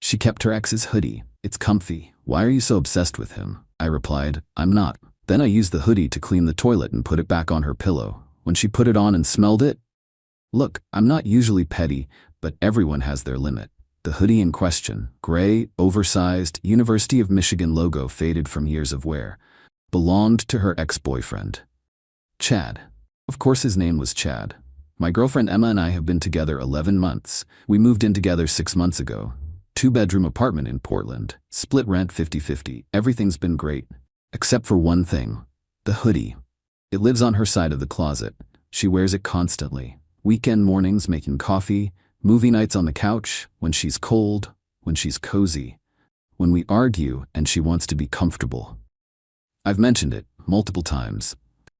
She kept her ex's hoodie. It's comfy. Why are you so obsessed with him? I replied, I'm not. Then I used the hoodie to clean the toilet and put it back on her pillow. When she put it on and smelled it, look, I'm not usually petty, but everyone has their limit. The hoodie in question, gray, oversized, University of Michigan logo faded from years of wear, belonged to her ex-boyfriend, Chad. Of course his name was Chad. My girlfriend Emma and I have been together 11 months. We moved in together 6 months ago. 2-bedroom apartment in Portland. Split rent 50-50. Everything's been great. Except for one thing. The hoodie. It lives on her side of the closet. She wears it constantly. Weekend mornings making coffee, movie nights on the couch, when she's cold, when she's cozy, when we argue and she wants to be comfortable. I've mentioned it multiple times.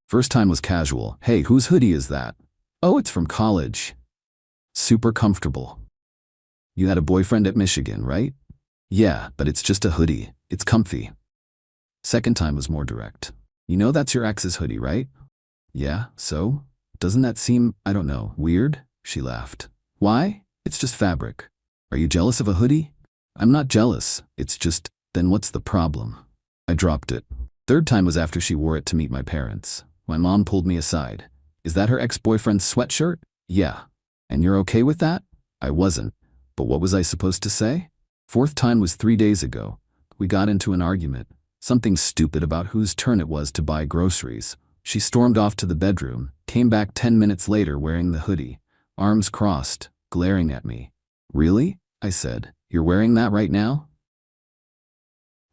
First time was casual. Hey, whose hoodie is that? Oh, it's from college. Super comfortable. You had a boyfriend at Michigan, right? Yeah, but it's just a hoodie. It's comfy. Second time was more direct. You know that's your ex's hoodie, right? Yeah, so? Doesn't that seem, I don't know, weird? She laughed. Why? It's just fabric. Are you jealous of a hoodie? I'm not jealous. It's just, then what's the problem? I dropped it. Third time was after she wore it to meet my parents. My mom pulled me aside. Is that her ex-boyfriend's sweatshirt? Yeah. And you're okay with that? I wasn't. But what was I supposed to say? Fourth time was 3 days ago. We got into an argument. Something stupid about whose turn it was to buy groceries. She stormed off to the bedroom, came back 10 minutes later wearing the hoodie, arms crossed, glaring at me. Really? I said. You're wearing that right now?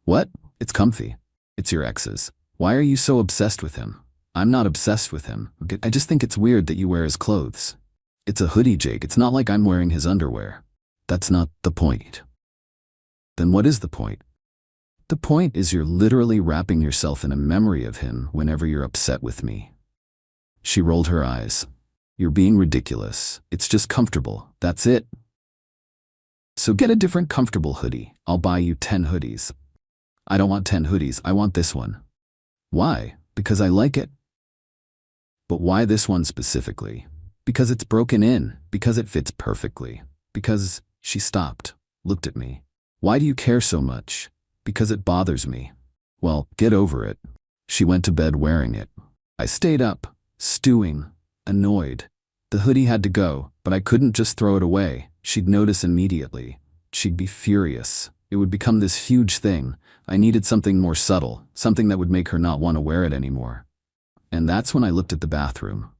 What? It's comfy. It's your ex's. Why are you so obsessed with him? I'm not obsessed with him. I just think it's weird that you wear his clothes. It's a hoodie, Jake. It's not like I'm wearing his underwear. That's not the point. Then what is the point? The point is you're literally wrapping yourself in a memory of him whenever you're upset with me. She rolled her eyes. You're being ridiculous. It's just comfortable. That's it. So get a different comfortable hoodie. I'll buy you 10 hoodies. I don't want 10 hoodies. I want this one. Why? Because I like it. But why this one specifically? Because it's broken in. Because it fits perfectly. Because she stopped, looked at me. Why do you care so much? Because it bothers me. Well, get over it. She went to bed wearing it. I stayed up, stewing, annoyed. The hoodie had to go, but I couldn't just throw it away. She'd notice immediately. She'd be furious. It would become this huge thing. I needed something more subtle, something that would make her not want to wear it anymore. And that's when I looked at the bathroom.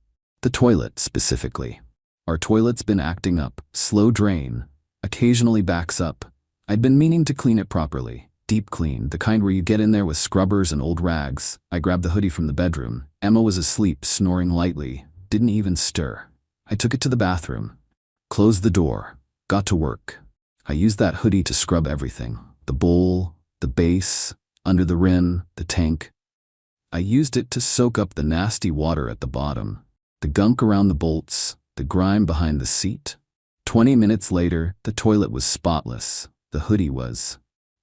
The toilet, specifically. Our toilet's been acting up, slow drain, occasionally backs up. I'd been meaning to clean it properly. Deep clean, the kind where you get in there with scrubbers and old rags. I grabbed the hoodie from the bedroom. Emma was asleep, snoring lightly, didn't even stir. I took it to the bathroom, closed the door, got to work. I used that hoodie to scrub everything. The bowl, the base, under the rim, the tank. I used it to soak up the nasty water at the bottom, the gunk around the bolts, the grime behind the seat. 20 minutes later, the toilet was spotless. The hoodie was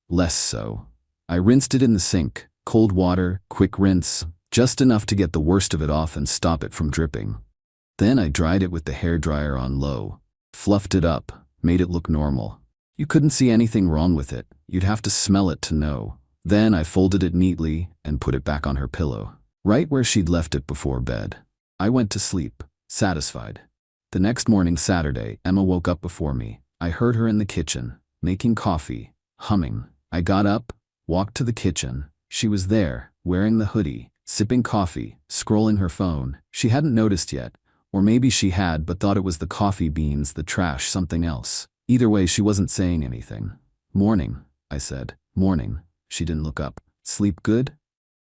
less so. I rinsed it in the sink, cold water, quick rinse, just enough to get the worst of it off and stop it from dripping. Then I dried it with the hairdryer on low, fluffed it up, made it look normal. You couldn't see anything wrong with it. You'd have to smell it to know. Then I folded it neatly and put it back on her pillow, right where she'd left it before bed. I went to sleep, satisfied. The next morning, Saturday, Emma woke up before me. I heard her in the kitchen, making coffee, humming. I got up, walked to the kitchen. She was there, wearing the hoodie, sipping coffee, scrolling her phone. She hadn't noticed yet, or maybe she had but thought it was the coffee beans, the trash, something else. Either way, she wasn't saying anything. Morning, I said. Morning. She didn't look up. Sleep good?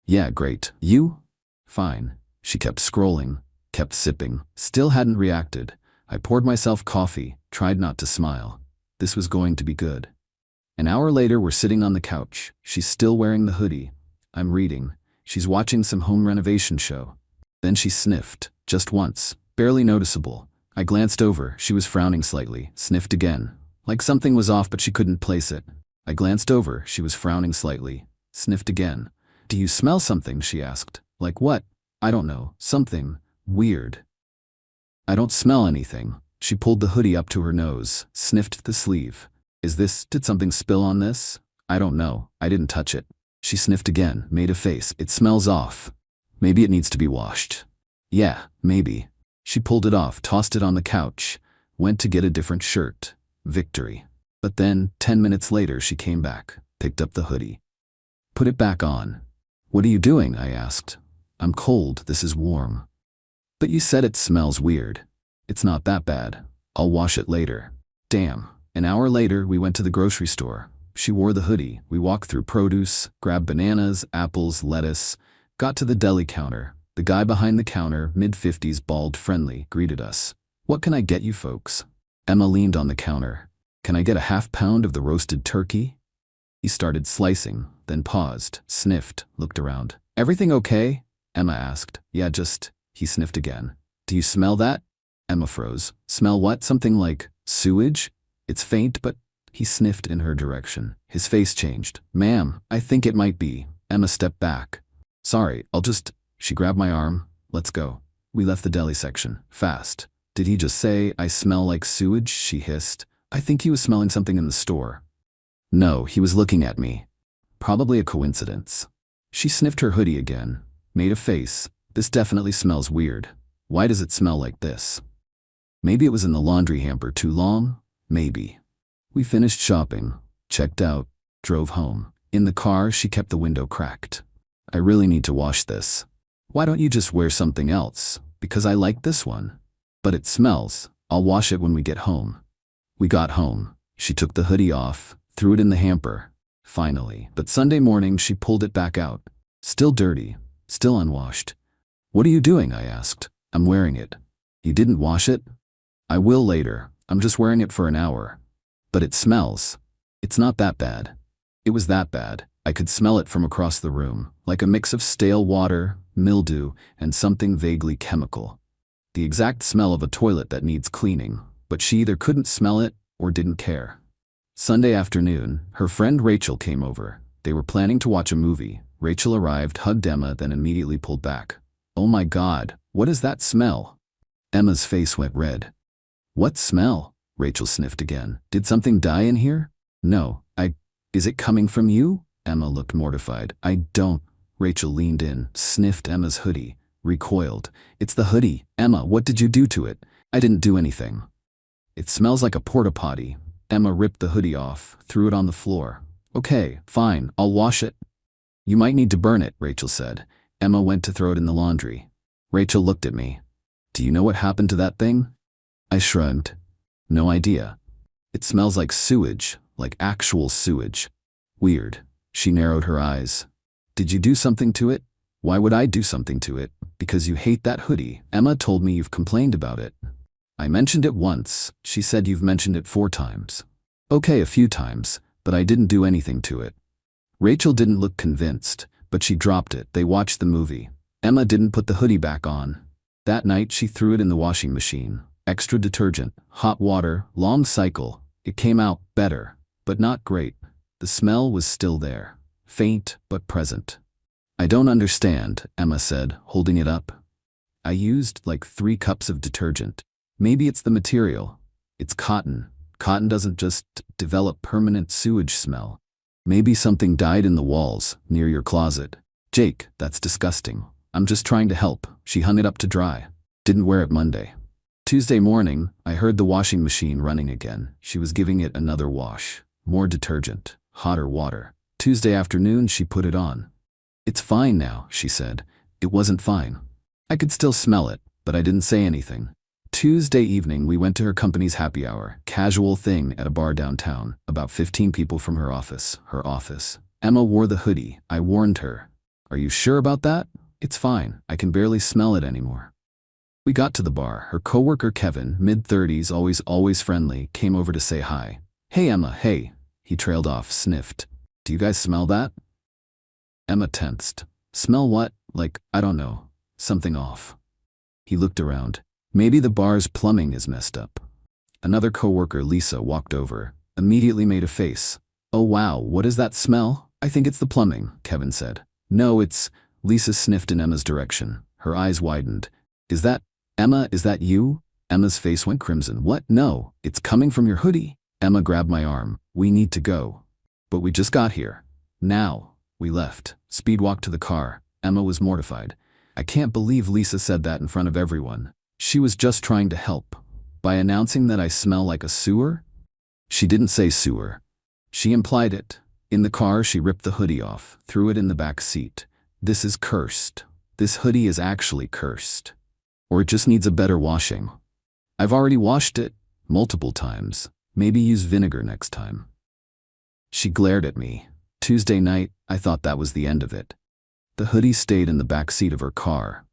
Yeah, great. You? Fine. She kept scrolling, kept sipping, still hadn't reacted. I poured myself coffee, tried not to smile. This was going to be good. An hour later, we're sitting on the couch. She's still wearing the hoodie. I'm reading. She's watching some home renovation show. Then she sniffed, just once, barely noticeable. I glanced over. She was frowning slightly, sniffed again. Like something was off but she couldn't place it. I glanced over. She was frowning slightly, sniffed again. Do you smell something? She asked. Like what? I don't know. Something weird. I don't smell anything. She pulled the hoodie up to her nose, sniffed the sleeve. Did something spill on this? I don't know, I didn't touch it. She sniffed again, made a face. It smells off. Maybe it needs to be washed. Yeah, maybe. She pulled it off, tossed it on the couch, went to get a different shirt. Victory. But then, 10 minutes later, she came back, picked up the hoodie. Put it back on. What are you doing? I asked. I'm cold, this is warm. But you said it smells weird. It's not that bad. I'll wash it later. Damn. An hour later, we went to the grocery store. She wore the hoodie. We walked through produce, grabbed bananas, apples, lettuce, got to the deli counter. The guy behind the counter, mid-50s, bald, friendly, greeted us. What can I get you folks? Emma leaned on the counter. Can I get a half-pound of the roasted turkey? He started slicing, then paused, sniffed, looked around. Everything okay? Emma asked. Yeah, just... He sniffed again. Do you smell that? Emma froze. Smell what? Something like sewage? It's faint, but... He sniffed in her direction. His face changed. Ma'am, I think it might be. Emma stepped back. Sorry, I'll just... She grabbed my arm. Let's go. We left the deli section. Fast. Did he just say, I smell like sewage? She hissed. I think he was smelling something in the store. No, he was looking at me. Probably a coincidence. She sniffed her hoodie again. Made a face. This definitely smells weird. Why does it smell like this? Maybe it was in the laundry hamper too long? Maybe. We finished shopping, checked out, drove home. In the car, she kept the window cracked. I really need to wash this. Why don't you just wear something else? Because I like this one. But it smells. I'll wash it when we get home. We got home. She took the hoodie off, threw it in the hamper. Finally. But Sunday morning, she pulled it back out. Still dirty. Still unwashed. What are you doing? I asked. I'm wearing it. You didn't wash it? I will later. I'm just wearing it for an hour. But it smells. It's not that bad. It was that bad. I could smell it from across the room, like a mix of stale water, mildew, and something vaguely chemical. The exact smell of a toilet that needs cleaning, but she either couldn't smell it or didn't care. Sunday afternoon, her friend Rachel came over. They were planning to watch a movie. Rachel arrived, hugged Emma, then immediately pulled back. Oh my God, what is that smell? Emma's face went red. What smell? Rachel sniffed again. Did something die in here? No, is it coming from you? Emma looked mortified. I don't. Rachel leaned in, sniffed Emma's hoodie, recoiled. It's the hoodie. Emma, what did you do to it? I didn't do anything. It smells like a porta potty. Emma ripped the hoodie off, threw it on the floor. Okay, fine, I'll wash it. You might need to burn it, Rachel said. Emma went to throw it in the laundry. Rachel looked at me. Do you know what happened to that thing? I shrugged. No idea. It smells like sewage, like actual sewage. Weird. She narrowed her eyes. Did you do something to it? Why would I do something to it? Because you hate that hoodie. Emma told me you've complained about it. I mentioned it once. She said you've mentioned it 4 times. Okay, a few times, but I didn't do anything to it. Rachel didn't look convinced, but she dropped it. They watched the movie. Emma didn't put the hoodie back on. That night, she threw it in the washing machine. Extra detergent, hot water, long cycle. It came out better, but not great. The smell was still there, faint but present. I don't understand, Emma said, holding it up. I used like 3 cups of detergent. Maybe it's the material. It's cotton. Cotton doesn't just develop permanent sewage smell. Maybe something died in the walls, near your closet. Jake, that's disgusting. I'm just trying to help. She hung it up to dry. Didn't wear it Monday. Tuesday morning, I heard the washing machine running again. She was giving it another wash. More detergent, hotter water. Tuesday afternoon, she put it on. It's fine now, she said. It wasn't fine. I could still smell it, but I didn't say anything. Tuesday evening, we went to her company's happy hour, casual thing at a bar downtown, about 15 people from her office. Emma wore the hoodie. I warned her. Are you sure about that? It's fine. I can barely smell it anymore. We got to the bar. Her coworker Kevin, mid-30s, always friendly, came over to say hi. Hey Emma, hey. He trailed off, sniffed. Do you guys smell that? Emma tensed. Smell what? Like, I don't know. Something off. He looked around. Maybe the bar's plumbing is messed up. Another coworker, Lisa, walked over, immediately made a face. Oh wow, what is that smell? I think it's the plumbing, Kevin said. No, it's... Lisa sniffed in Emma's direction. Her eyes widened. Emma, is that you? Emma's face went crimson. What? No, it's coming from your hoodie. Emma grabbed my arm. We need to go. But we just got here. Now. We left. Speed walked to the car. Emma was mortified. I can't believe Lisa said that in front of everyone. She was just trying to help. By announcing that I smell like a sewer? She didn't say sewer. She implied it. In the car, she ripped the hoodie off, threw it in the back seat. This is cursed. This hoodie is actually cursed. Or it just needs a better washing. I've already washed it multiple times. Maybe use vinegar next time. She glared at me. Tuesday night, I thought that was the end of it. The hoodie stayed in the back seat of her car.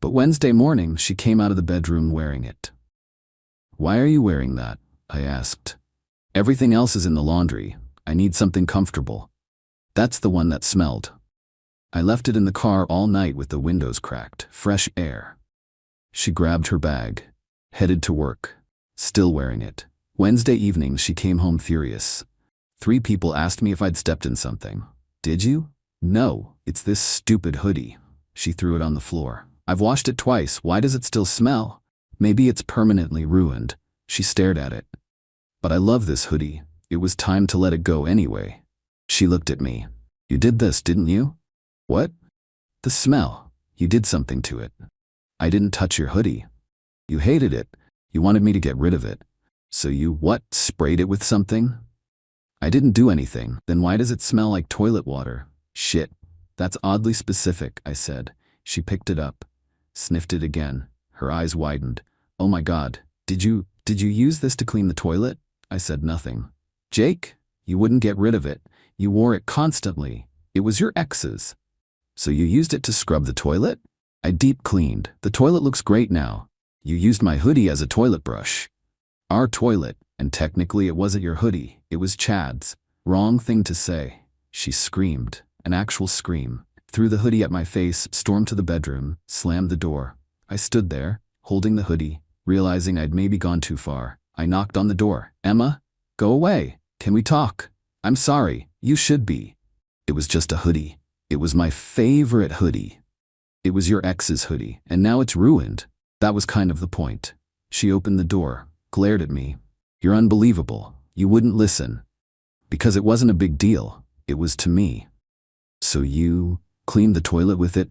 But Wednesday morning, she came out of the bedroom wearing it. Why are you wearing that? I asked. Everything else is in the laundry. I need something comfortable. That's the one that smelled. I left it in the car all night with the windows cracked, fresh air. She grabbed her bag, headed to work, still wearing it. Wednesday evening, she came home furious. 3 people asked me if I'd stepped in something. Did you? No, it's this stupid hoodie. She threw it on the floor. I've washed it twice. Why does it still smell? Maybe it's permanently ruined. She stared at it. But I love this hoodie. It was time to let it go anyway. She looked at me. You did this, didn't you? What? The smell. You did something to it. I didn't touch your hoodie. You hated it. You wanted me to get rid of it. So you, what, sprayed it with something? I didn't do anything. Then why does it smell like toilet water? Shit. That's oddly specific, I said. She picked it up, sniffed it again. Her eyes widened. Oh my God. Did you use this to clean the toilet? I said nothing. Jake, you wouldn't get rid of it. You wore it constantly. It was your ex's. So you used it to scrub the toilet? I deep cleaned. The toilet looks great now. You used my hoodie as a toilet brush. Our toilet, and technically it wasn't your hoodie. It was Chad's. Wrong thing to say. She screamed, an actual scream, threw the hoodie at my face, stormed to the bedroom, slammed the door. I stood there, holding the hoodie, realizing I'd maybe gone too far. I knocked on the door. Emma? Go away. Can we talk? I'm sorry. You should be. It was just a hoodie. It was my favorite hoodie. It was your ex's hoodie, and now it's ruined. That was kind of the point. She opened the door, glared at me. You're unbelievable. You wouldn't listen. Because it wasn't a big deal. It was to me. So you cleaned the toilet with it?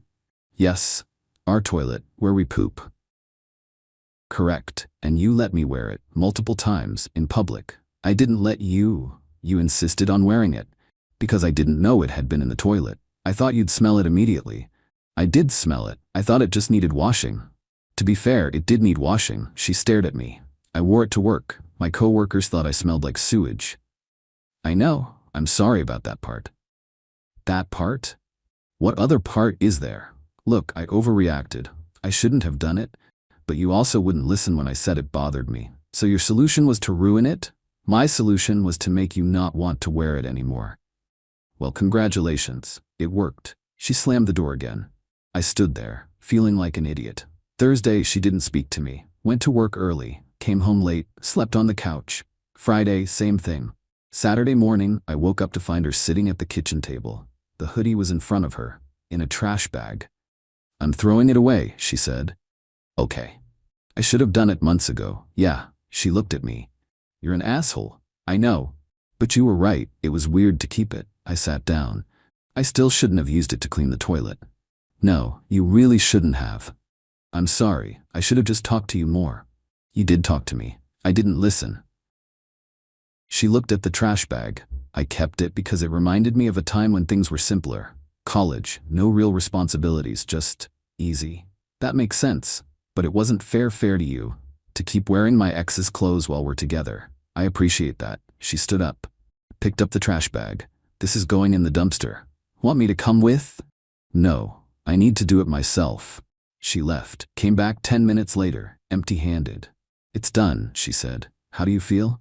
Yes. Our toilet, where we poop. Correct. And you let me wear it multiple times in public. I didn't let you. You insisted on wearing it. Because I didn't know it had been in the toilet. I thought you'd smell it immediately. I did smell it. I thought it just needed washing. To be fair, it did need washing. She stared at me. I wore it to work. My coworkers thought I smelled like sewage. I know. I'm sorry about that part. That part? What other part is there? Look, I overreacted. I shouldn't have done it. But you also wouldn't listen when I said it bothered me. So your solution was to ruin it? My solution was to make you not want to wear it anymore. Well, congratulations. It worked. She slammed the door again. I stood there, feeling like an idiot. Thursday, she didn't speak to me. Went to work early, came home late, slept on the couch. Friday, same thing. Saturday morning, I woke up to find her sitting at the kitchen table. The hoodie was in front of her, in a trash bag. I'm throwing it away, she said. Okay. I should have done it months ago. Yeah, she looked at me. You're an asshole. I know. But you were right, it was weird to keep it. I sat down. I still shouldn't have used it to clean the toilet. No, you really shouldn't have. I'm sorry, I should have just talked to you more. You did talk to me. I didn't listen. She looked at the trash bag. I kept it because it reminded me of a time when things were simpler. College, no real responsibilities, just easy. That makes sense. But it wasn't fair to you. To keep wearing my ex's clothes while we're together. I appreciate that. She stood up. Picked up the trash bag. This is going in the dumpster. Want me to come with? No, I need to do it myself. She left, came back 10 minutes later, empty-handed. It's done, she said. How do you feel?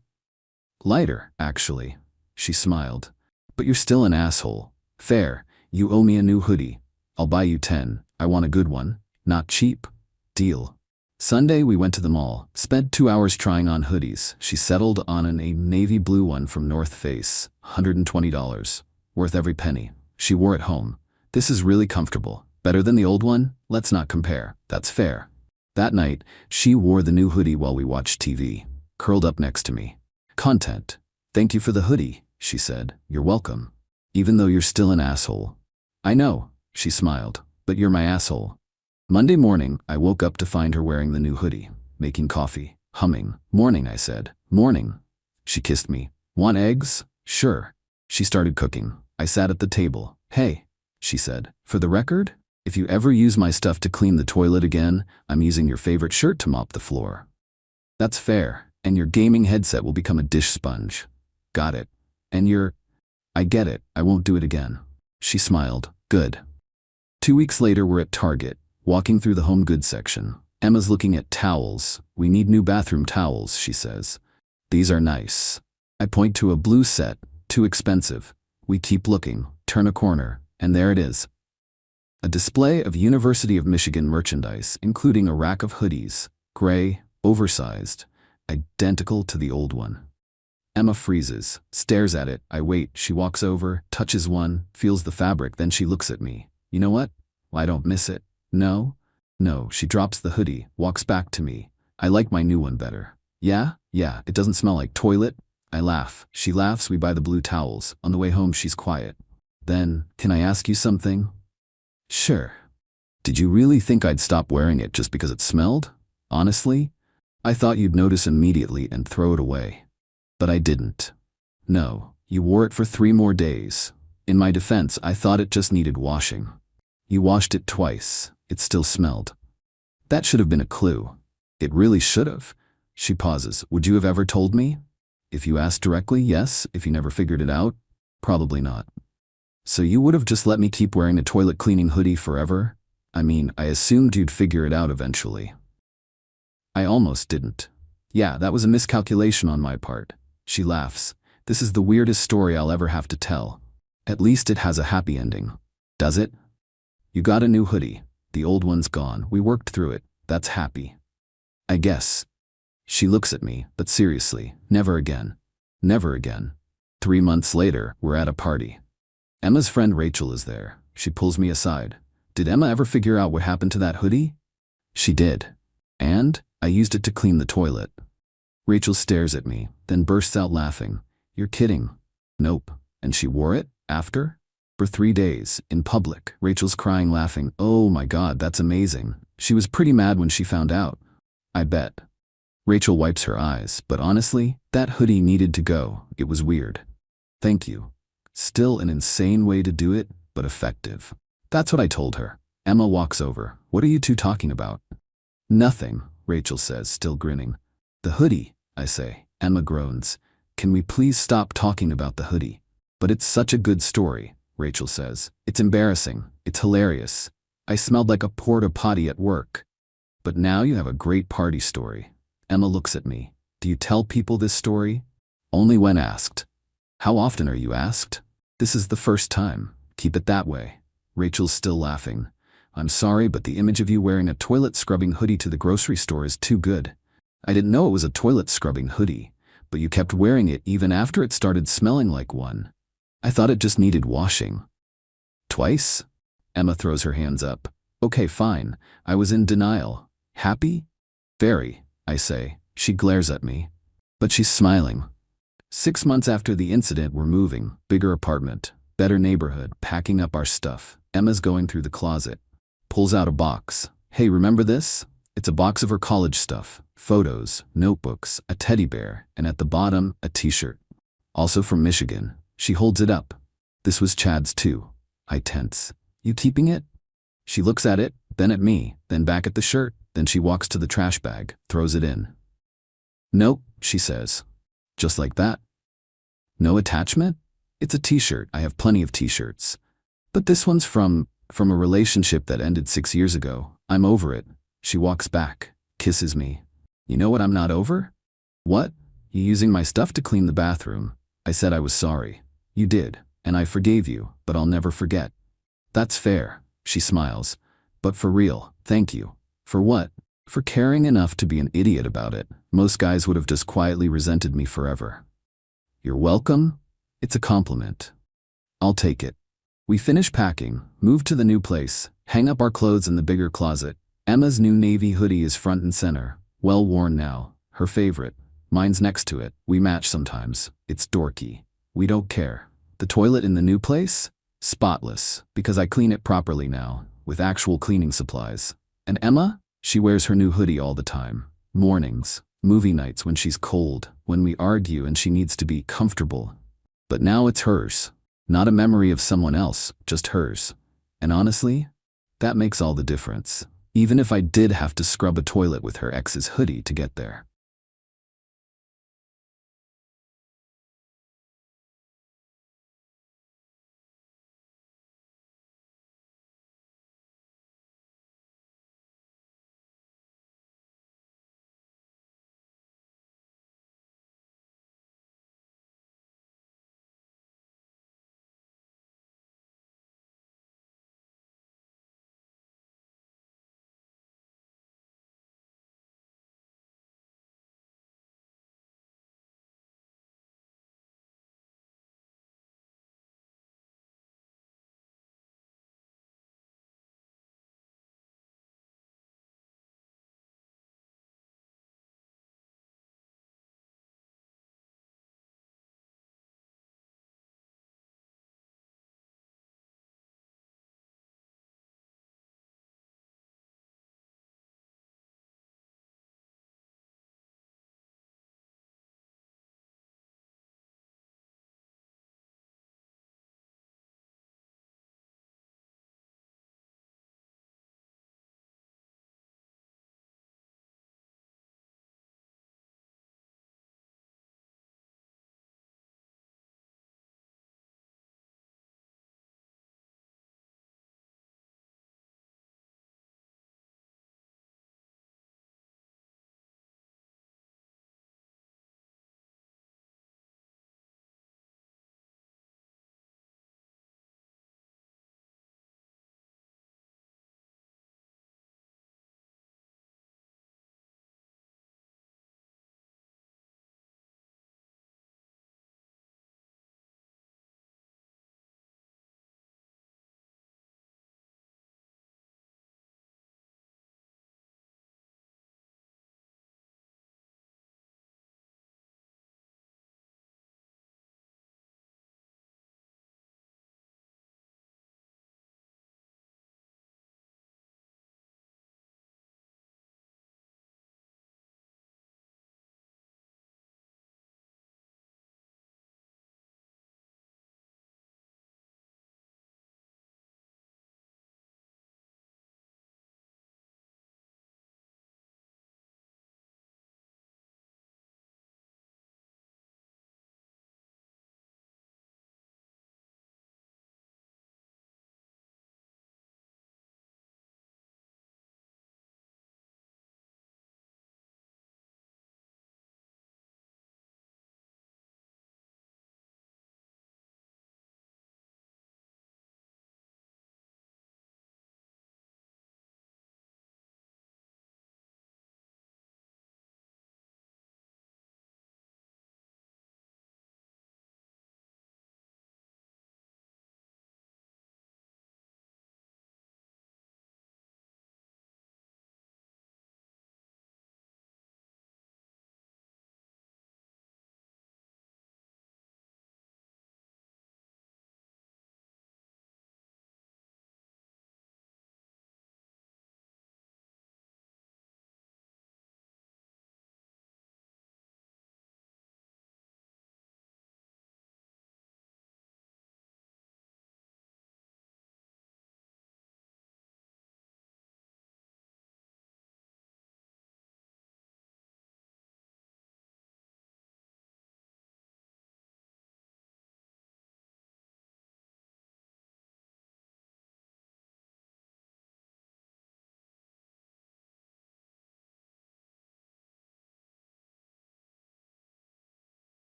Lighter, actually. She smiled. But you're still an asshole. Fair, you owe me a new hoodie. I'll buy you 10. I want a good one. Not cheap. Deal. Sunday we went to the mall, spent 2 hours trying on hoodies. She settled on a navy blue one from North Face, $120. Worth every penny. She wore it home. This is really comfortable. Better than the old one? Let's not compare. That's fair. That night, she wore the new hoodie while we watched TV, curled up next to me. Content. Thank you for the hoodie, she said. You're welcome. Even though you're still an asshole. I know, she smiled, but you're my asshole. Monday morning, I woke up to find her wearing the new hoodie, making coffee, humming. Morning, I said. Morning. She kissed me. Want eggs? Sure. She started cooking. I sat at the table. Hey, she said. For the record, if you ever use my stuff to clean the toilet again, I'm using your favorite shirt to mop the floor. That's fair, and your gaming headset will become a dish sponge. Got it. And I get it, I won't do it again. She smiled. Good. 2 weeks later, we're at Target, walking through the home goods section. Emma's looking at towels. We need new bathroom towels, she says. These are nice. I point to a blue set. Too expensive. We keep looking, turn a corner, and there it is. A display of University of Michigan merchandise, including a rack of hoodies, gray, oversized, identical to the old one. Emma freezes, stares at it. I wait. She walks over, touches one, feels the fabric, then she looks at me. You know what? Well, I don't miss it. No? No. She drops the hoodie, walks back to me. I like my new one better. Yeah, it doesn't smell like toilet. I laugh. She laughs. We buy the blue towels. On the way home, she's quiet. Then, can I ask you something? Sure. Did you really think I'd stop wearing it just because it smelled? Honestly? I thought you'd notice immediately and throw it away. But I didn't. No, you wore it for 3 more days. In my defense, I thought it just needed washing. You washed it twice. It still smelled. That should have been a clue. It really should have. She pauses. Would you have ever told me? If you asked directly, yes. If you never figured it out, probably not. So you would have just let me keep wearing a toilet cleaning hoodie forever? I mean, I assumed you'd figure it out eventually. I almost didn't. Yeah, that was a miscalculation on my part. She laughs. This is the weirdest story I'll ever have to tell. At least it has a happy ending. Does it? You got a new hoodie. The old one's gone. We worked through it. That's happy. I guess. She looks at me, but seriously, never again. Never again. 3 months later, we're at a party. Emma's friend Rachel is there. She pulls me aside. Did Emma ever figure out what happened to that hoodie? She did. And I used it to clean the toilet. Rachel stares at me, then bursts out laughing. You're kidding. Nope. And she wore it, after? For 3 days, in public. Rachel's crying, laughing. Oh my God, that's amazing. She was pretty mad when she found out. I bet. Rachel wipes her eyes, but honestly, that hoodie needed to go. It was weird. Thank you. Still an insane way to do it, but effective. That's what I told her. Emma walks over. What are you two talking about? Nothing, Rachel says, still grinning. The hoodie, I say. Emma groans. Can we please stop talking about the hoodie? But it's such a good story, Rachel says. It's embarrassing. It's hilarious. I smelled like a porta potty at work. But now you have a great party story. Emma looks at me. Do you tell people this story? Only when asked. How often are you asked? This is the first time. Keep it that way. Rachel's still laughing. I'm sorry, but the image of you wearing a toilet scrubbing hoodie to the grocery store is too good. I didn't know it was a toilet scrubbing hoodie, but you kept wearing it even after it started smelling like one. I thought it just needed washing. Twice? Emma throws her hands up. Okay, fine. I was in denial. Happy? Very, I say. She glares at me. But she's smiling. 6 months after the incident, we're moving. Bigger apartment. Better neighborhood. Packing up our stuff. Emma's going through the closet. Pulls out a box. Hey, remember this? It's a box of her college stuff. Photos, notebooks, a teddy bear, and at the bottom, a t-shirt. Also from Michigan. She holds it up. This was Chad's too. I tense. You keeping it? She looks at it, then at me, then back at the shirt. Then she walks to the trash bag, throws it in. Nope, she says. Just like that. No attachment? It's a t-shirt. I have plenty of t-shirts. But this one's from a relationship that ended 6 years ago. I'm over it. She walks back, kisses me. You know what I'm not over? What? You using my stuff to clean the bathroom. I said I was sorry. You did, and I forgave you, but I'll never forget. That's fair, she smiles. But for real, thank you. For what? For caring enough to be an idiot about it. Most guys would have just quietly resented me forever. You're welcome? It's a compliment. I'll take it. We finish packing, move to the new place, hang up our clothes in the bigger closet. Emma's new navy hoodie is front and center, well worn now, her favorite. Mine's next to it. We match sometimes. It's dorky. We don't care. The toilet in the new place? Spotless, because I clean it properly now, with actual cleaning supplies. And Emma? She wears her new hoodie all the time. Mornings, movie nights when she's cold, when we argue and she needs to be comfortable. But now it's hers. Not a memory of someone else, just hers. And honestly, that makes all the difference. Even if I did have to scrub a toilet with her ex's hoodie to get there.